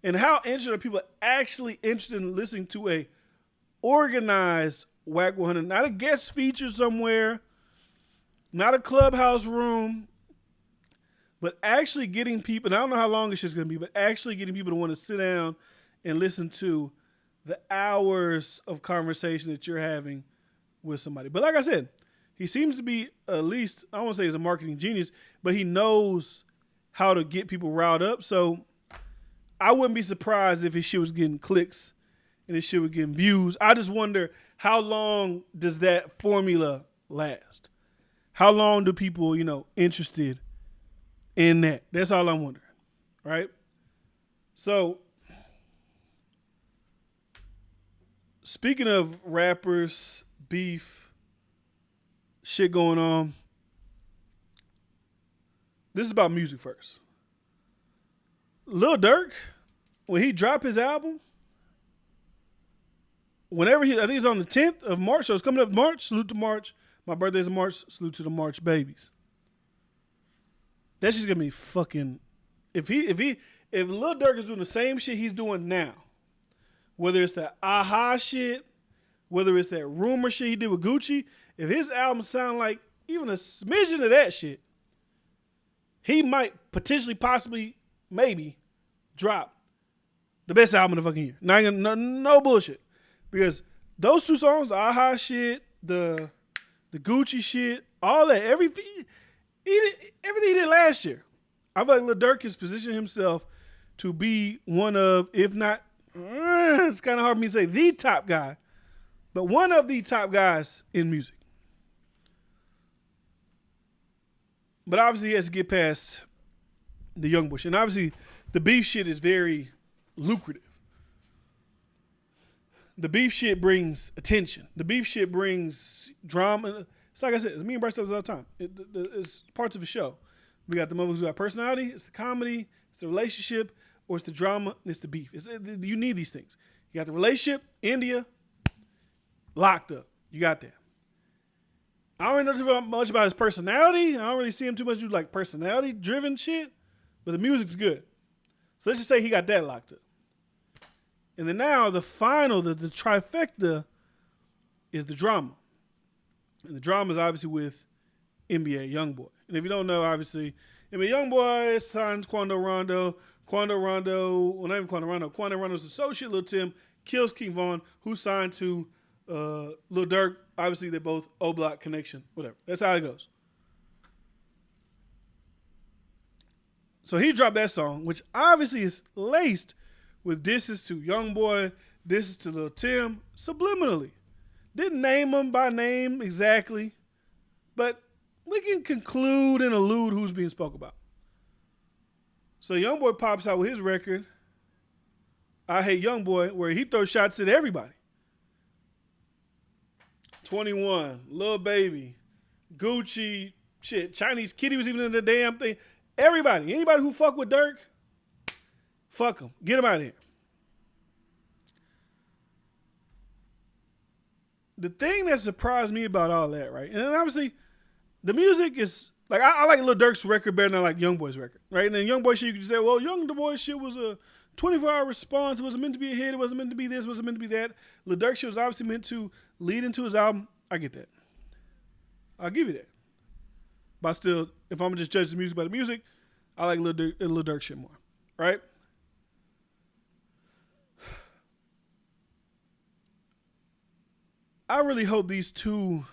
And how interested are people actually interested in listening to a organized Wack 100, not a guest feature somewhere, not a clubhouse room, but actually getting people, and I don't know how long it's just going to be, but actually getting people to want to sit down and listen to the hours of conversation that you're having with somebody. But like I said, he seems to be, at least, I don't want to say he's a marketing genius, but he knows how to get people riled up. So I wouldn't be surprised if his shit was getting clicks and his shit was getting views. I just wonder, how long does that formula last? How long do people, you know, interested in that? That's all I'm wondering, right? So, speaking of rappers, beef, shit going on, this is about music first. Lil Durk, when he dropped his album, whenever I think it's on the 10th of March, so it's coming up March, salute to March. My birthday's in March, salute to the March babies. That's just gonna be fucking, if Lil Durk is doing the same shit he's doing now, whether it's the aha shit, whether it's that rumor shit he did with Gucci, if his album sound like even a smidgen of that shit, he might potentially, possibly, maybe drop the best album of the fucking year. Not even, no bullshit. Because those two songs, the aha shit the Gucci shit, all that, everything he did last year. I feel like Lil Durk has positioned himself to be one of, if not, it's kind of hard for me to say the top guy, but one of the top guys in music. But obviously he has to get past the Youngboy shit. And obviously the beef shit is very lucrative. The beef shit brings attention. The beef shit brings drama. It's like I said, it's me and Bryce all the time. It's parts of a show. We got the motherfuckers who got personality, it's the comedy, it's the relationship, or it's the drama, it's the beef. You need these things. You got the relationship, India, locked up. You got that. I don't really know too much about his personality. I don't really see him too much do like personality-driven shit, but the music's good. So let's just say he got that locked up. And then now the final, the trifecta is the drama. And the drama is obviously with NBA Youngboy. And if you don't know, obviously, NBA Youngboy signs Quando Rondo. Quando Rondo, well, not even Quando Rondo. Quando Rondo's associate, Lil Tim, kills King Von, who signed to Lil Durk. Obviously, they're both O-Block connection, whatever. That's how it goes. So he dropped that song, which obviously is laced with disses to Youngboy, disses to Lil Tim, subliminally. Didn't name them by name exactly, but we can conclude and allude who's being spoke about. So Youngboy pops out with his record, I Hate Youngboy, where he throws shots at everybody. 21, Lil Baby, Gucci, shit, Chinese Kitty was even in the damn thing. Everybody, anybody who fuck with Durk, fuck him. Get him out of here. The thing that surprised me about all that, right? And obviously, the music is like I like Lil Durk's record better than I like Youngboy's record, right? And then Youngboy shit, you could say, well, Youngboy shit was a 24-hour response. It wasn't meant to be a hit. It wasn't meant to be this. It wasn't meant to be that. Lil Durk shit was obviously meant to lead into his album. I get that. I'll give you that. But still, if I'm gonna just judge the music by the music, I like Lil Durk shit more, right? I really hope these two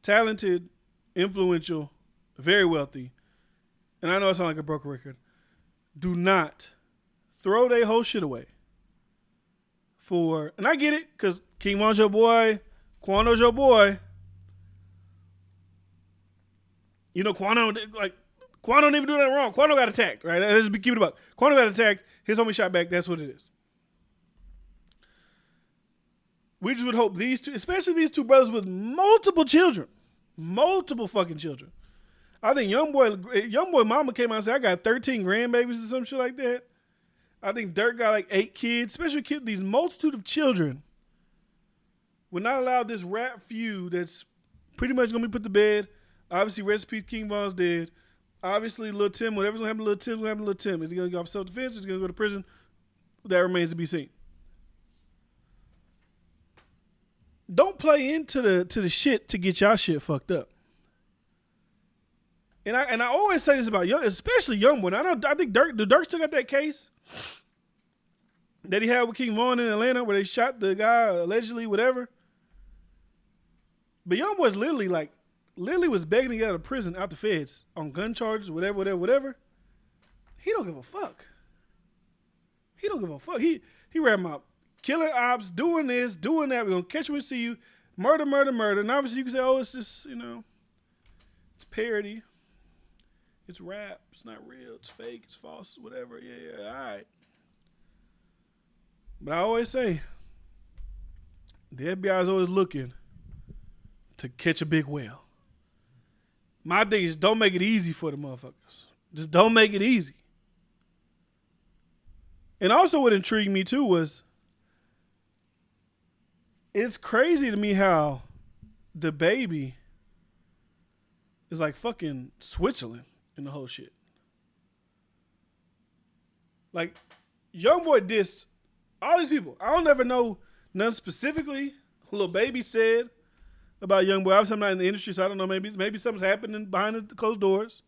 talented, influential, very wealthy, and I know it sounds like a broken record, do not throw their whole shit away for, and I get it, because King Von's your boy, Quando's your boy. You know, Quando didn't even do that wrong. Quando got attacked, right? Let's just keep it about. Quando got attacked, his homie shot back, that's what it is. We just would hope these two, especially these two brothers with multiple children, multiple fucking children. I think Youngboy mama came out and said, I got 13 grandbabies or some shit like that. I think Durk got like 8 kids, especially these multitude of children. Would not allow this rap feud that's pretty much going to be put to bed. Obviously, rest in peace, King Von's dead. Obviously, Lil Tim, whatever's going to happen to Lil Tim, is going to happen to Lil Tim. Is he going to go off self-defense? Is he going to go to prison? That remains to be seen. Don't play into the shit to get y'all shit fucked up. And I always say this about especially Youngboy. I think Durk still got that case that he had with King Von in Atlanta where they shot the guy allegedly, whatever. But Youngboy's literally was begging to get out of prison, out the feds, on gun charges, whatever. He don't give a fuck. He don't give a fuck. He ran my killing ops, doing this, doing that. We're going to catch you and see you. Murder. And obviously you can say, oh, it's just, it's parody. It's rap. It's not real. It's fake. It's false. Whatever. Yeah, all right. But I always say, the FBI is always looking to catch a big whale. My thing is, don't make it easy for the motherfuckers. Just don't make it easy. And also what intrigued me too was, it's crazy to me how the baby is like fucking Switzerland in the whole shit. Like, Youngboy dissed all these people. I don't ever know none specifically. Lil Baby said about Youngboy. Obviously, I'm not in the industry, so I don't know. Maybe something's happening behind the closed doors.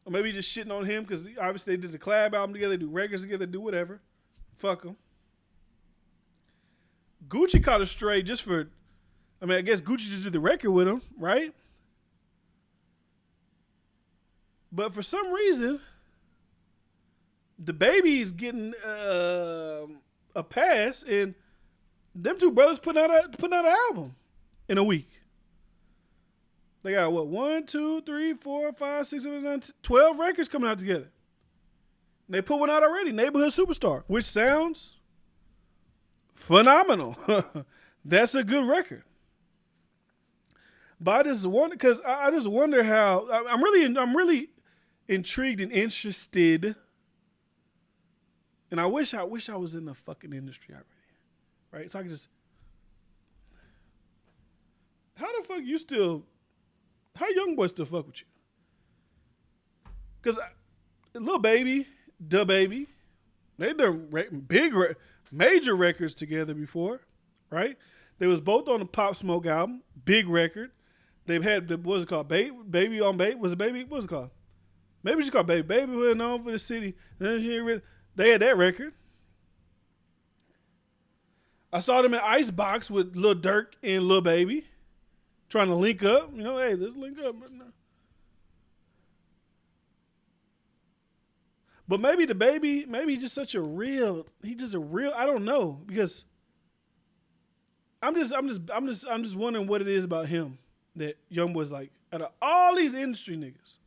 Or maybe just shitting on him because obviously they did the collab album together, they do records together, they do whatever. Fuck them. Gucci caught a stray just for. I mean, I guess Gucci just did the record with him, right? But for some reason, the baby is getting a pass, and them two brothers putting out an album in a week. They got what 1, 2, 3, 4, 5, 6, 7, 8, 9, 10, 12 records coming out together. And they put one out already, Neighborhood Superstar, which sounds phenomenal. That's a good record. But I just wonder because I just wonder how I'm really intrigued and interested. And I wish I was in the fucking industry already, right? So I could just. How the fuck you still? How Youngboy still fuck with you? Because Lil Baby, Da Baby, they done major records together before, right? They was both on the Pop Smoke album, big record. They've had what's it called? Baby on Baby. Was it Baby? What's it called? Maybe it's called Baby. Baby was known for the city. They had that record. I saw them in Icebox with Lil Durk and Lil Baby, trying to link up. You know, hey, let's link up. But maybe the baby, maybe he's just such a real. He just a real. I don't know because I'm just wondering what it is about him that Youngboy's like out of all these industry niggas.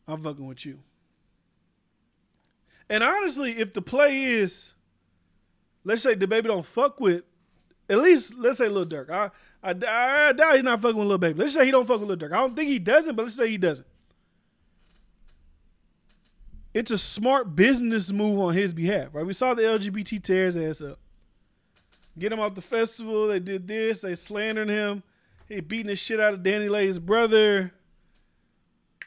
I'm fucking with you. And honestly, if the play is, let's say the baby don't fuck with, at least let's say Lil Durk. I doubt he's not fucking with Lil Baby. Let's say he don't fuck with Lil Durk. I don't think he doesn't, but let's say he doesn't. It's a smart business move on his behalf, right? We saw the LGBT tear his ass up. Get him off the festival. They did this. They slandering him. He beating the shit out of Danny Lay's brother.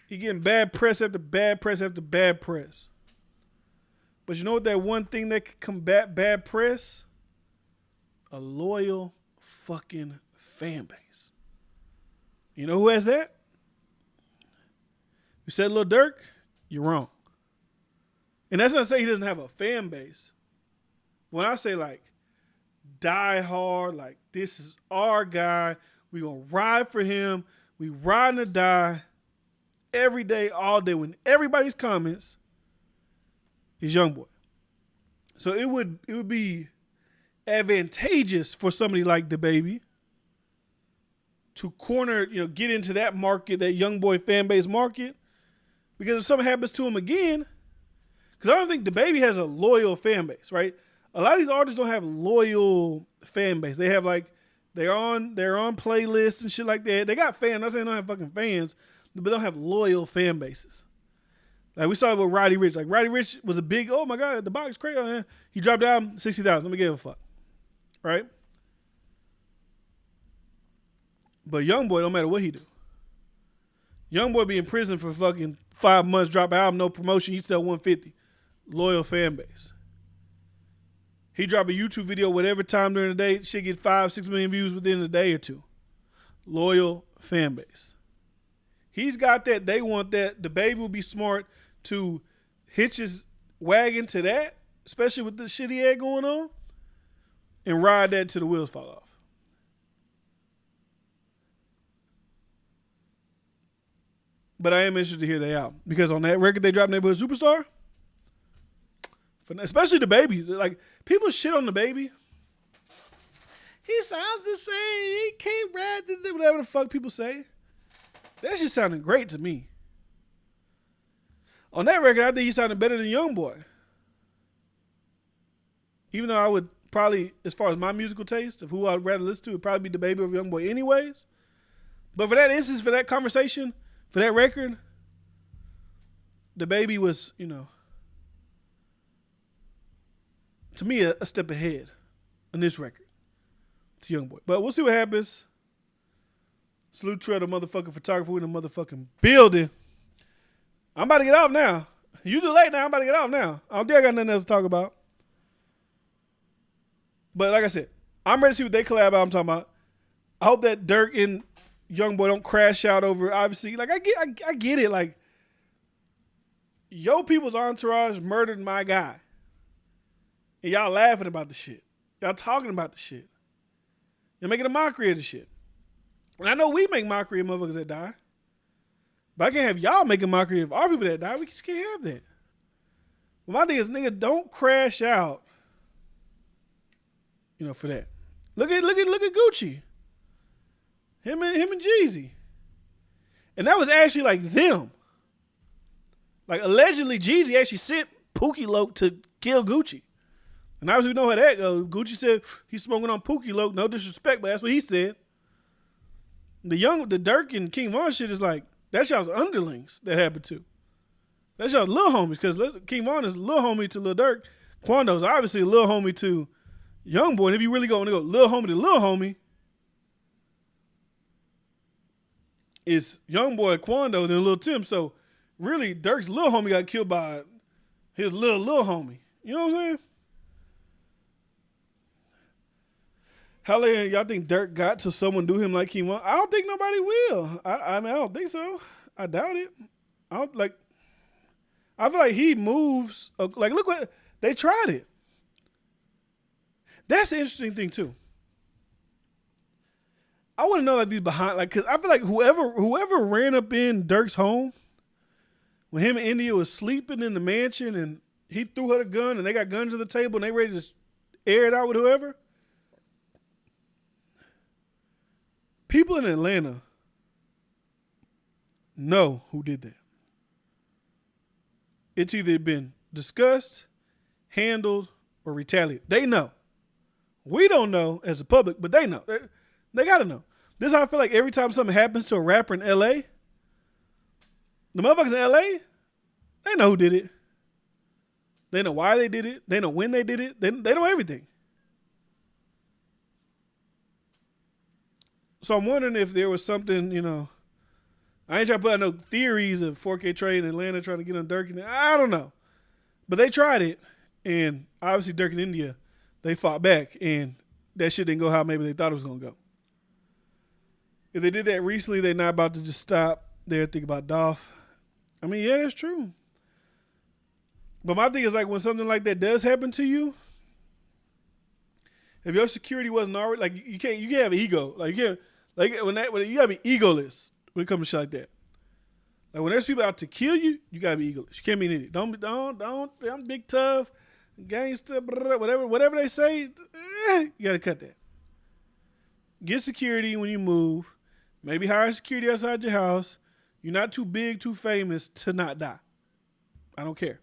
He getting bad press after bad press after bad press. But you know what that one thing that could combat bad press? A loyal fucking fan base. You know who has that? You said Lil Durk? You're wrong. And that's not to say he doesn't have a fan base. When I say like die hard, like this is our guy, we gonna ride for him, we riding or die every day, all day, when everybody's comments is Youngboy. So it would be advantageous for somebody like DaBaby to corner, get into that market, that Youngboy fan base market, because if something happens to him again, because I don't think DaBaby has a loyal fan base, right? A lot of these artists don't have loyal fan base. They have like they're on playlists and shit like that. They got fans. I'm not saying they don't have fucking fans, but they don't have loyal fan bases. Like we saw it with Roddy Ricch. Like Roddy Ricch was a big, oh my God, the box crazy. Man. He dropped the album, 60,000. Let me give a fuck. Right? But Youngboy, no matter what he do. Youngboy be in prison for fucking 5 months, drop an album, no promotion, he sell 150. Loyal fan base. He drop a YouTube video whatever time during the day, shit get 5-6 million views within a day or two. Loyal fan base. He's got that. They want that. DaBaby will be smart to hitch his wagon to that, especially with the shit he had going on, and ride that till the wheels fall off. But I am interested to hear their album because on that record they dropped Neighborhood Superstar, especially DaBaby. Like people shit on DaBaby. He sounds the same. He can't rap. Whatever the fuck people say. That shit sounded great to me. On that record, I think he sounded better than Youngboy. Even though I would probably, as far as my musical taste of who I'd rather listen to, would probably be DaBaby over Youngboy anyways. But for that instance, for that conversation, for that record, DaBaby was, to me, a step ahead on this record to Youngboy. But we'll see what happens. Salute Tread, a motherfucking photographer in a motherfucking building. I'm about to get off now. You too late now. I'm about to get off now. I don't think I got nothing else to talk about. But like I said, I'm ready to see what they collab out. I'm talking about. I hope that Durk and Youngboy don't crash out over. Obviously, like I get it. Like, yo, people's entourage murdered my guy. And y'all laughing about the shit. Y'all talking about the shit. You're making a mockery of the shit. And I know we make mockery of motherfuckers that die. But I can't have y'all making mockery of our people that die. We just can't have that. Well, my thing is, nigga, don't crash out. For that. Look at Gucci. Him and Jeezy. And that was actually like them. Like allegedly Jeezy actually sent Pookie Loke to kill Gucci. And obviously we know how that goes. Gucci said he's smoking on Pookie Loke. No disrespect, but that's what he said. The Durk and King Von shit is like, that's y'all's underlings that happened to. That's y'all's little homies, because King Von is a little homie to Lil Durk. Quando's obviously a little homie to Youngboy. And if you really want to go little homie to little homie, it's Youngboy, Quando, then Lil Tim. So really, Durk's little homie got killed by his little homie. You know what I'm saying? How y'all think Durk got to someone do him like he want? I don't think nobody will. I mean, I don't think so. I doubt it. I feel like he moves. Like, look what they tried it. That's the interesting thing too. I want to know like these behind, like, cause I feel like whoever ran up in Durk's home when him and India was sleeping in the mansion and he threw her the gun and they got guns to the table and they ready to just air it out with whoever. People in Atlanta know who did that. It's either been discussed, handled, or retaliated. They know. We don't know as a public, but they know. They got to know. This is how I feel like every time something happens to a rapper in L.A., the motherfuckers in L.A., they know who did it. They know why they did it. They know when they did it. They know everything. So I'm wondering if there was something, I ain't trying to put out no theories of 4K Trade in Atlanta trying to get on Durk. I don't know. But they tried it, and obviously Durk and India, they fought back, and that shit didn't go how maybe they thought it was going to go. If they did that recently, they're not about to just stop there and think about Dolph. I mean, yeah, that's true. But my thing is, like, when something like that does happen to you, if your security wasn't already, like, you can't have an ego. Like, you can't, like, when you gotta be egoless when it comes to shit like that. Like, when there's people out to kill you, you gotta be egoless. You can't be an idiot. Don't. I'm big tough, gangster, whatever they say. You gotta cut that. Get security when you move. Maybe hire security outside your house. You're not too big, too famous to not die. I don't care.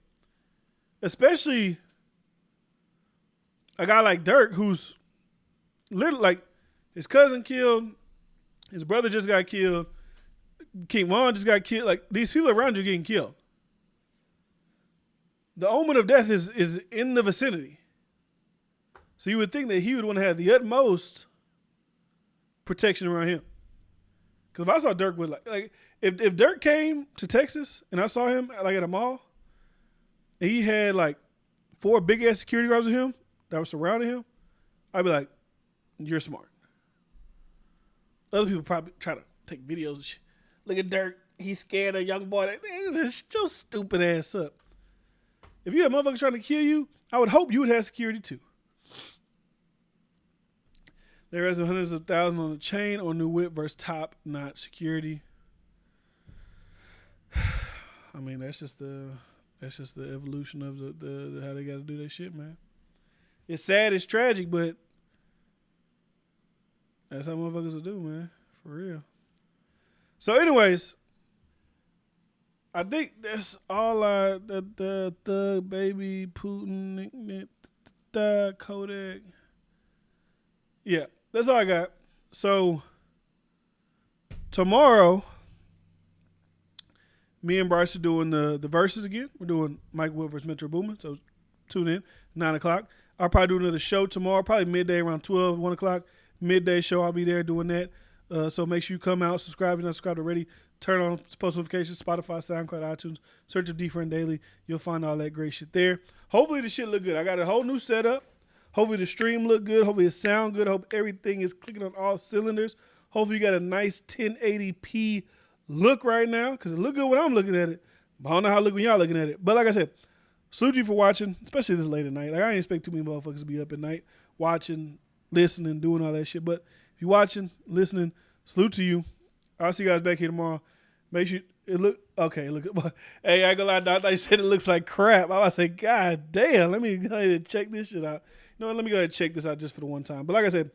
Especially a guy like Durk, who's literally like his cousin killed, his brother just got killed, King Von just got killed. Like, these people around you getting killed. The omen of death is in the vicinity. So you would think that he would want to have the utmost protection around him. Because if I saw Durk with like if Durk came to Texas and I saw him like at a mall, and he had like 4 big ass security guards with him that were surrounding him, I'd be like, you're smart. Other people probably try to take videos and shit. Look at Durk, he's scared of Youngboy. It's just stupid ass up. If you had motherfuckers trying to kill you, I would hope you would have security too. There is hundreds of thousands on the chain or new whip versus top-notch security. I mean, that's just the evolution of the how they got to do that shit, man. It's sad, it's tragic, but that's how motherfuckers will do, man. For real. So, anyways, I think that's all the Thug Baby, Putin, the Kodak. Yeah, that's all I got. So, tomorrow, me and Bryce are doing the verses again. We're doing Mike Will versus Metro Boomin. So, tune in, 9 o'clock. I'll probably do another show tomorrow, probably midday around 12, 1 o'clock. Midday show, I'll be there doing that. So make sure you come out, subscribe if you're not subscribed already. Turn on post notifications, Spotify, SoundCloud, iTunes. Search up DiFran Daily. You'll find all that great shit there. Hopefully the shit look good. I got a whole new setup. Hopefully the stream look good. Hopefully it sound good. Hope everything is clicking on all cylinders. Hopefully you got a nice 1080p look right now, because it look good when I'm looking at it. But I don't know how it look when y'all looking at it. But like I said, salute you for watching, especially this late at night. Like I didn't expect too many motherfuckers to be up at night watching, listening, doing all that shit. But if you're watching, listening, salute to you. I'll see you guys back here tomorrow. Make sure it look okay. Look, hey, I ain't gonna lie. I thought you said it looks like crap. I was like, God damn. Let me go ahead and check this shit out. You know what? Let me go ahead and check this out just for the one time. But like I said,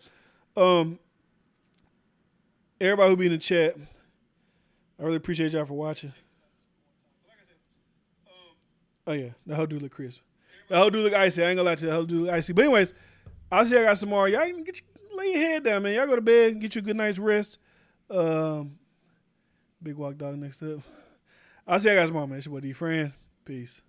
everybody who be in the chat, I really appreciate y'all for watching. Oh yeah, the whole dude look crisp. The whole dude look icy. I ain't gonna lie to you. The whole dude look icy. But anyways, I'll see y'all guys tomorrow. Y'all can lay your head down, man. Y'all go to bed and get you a good night's rest. Big walk dog next up. I'll see you guys tomorrow, man. It's your boy DiFran. Peace.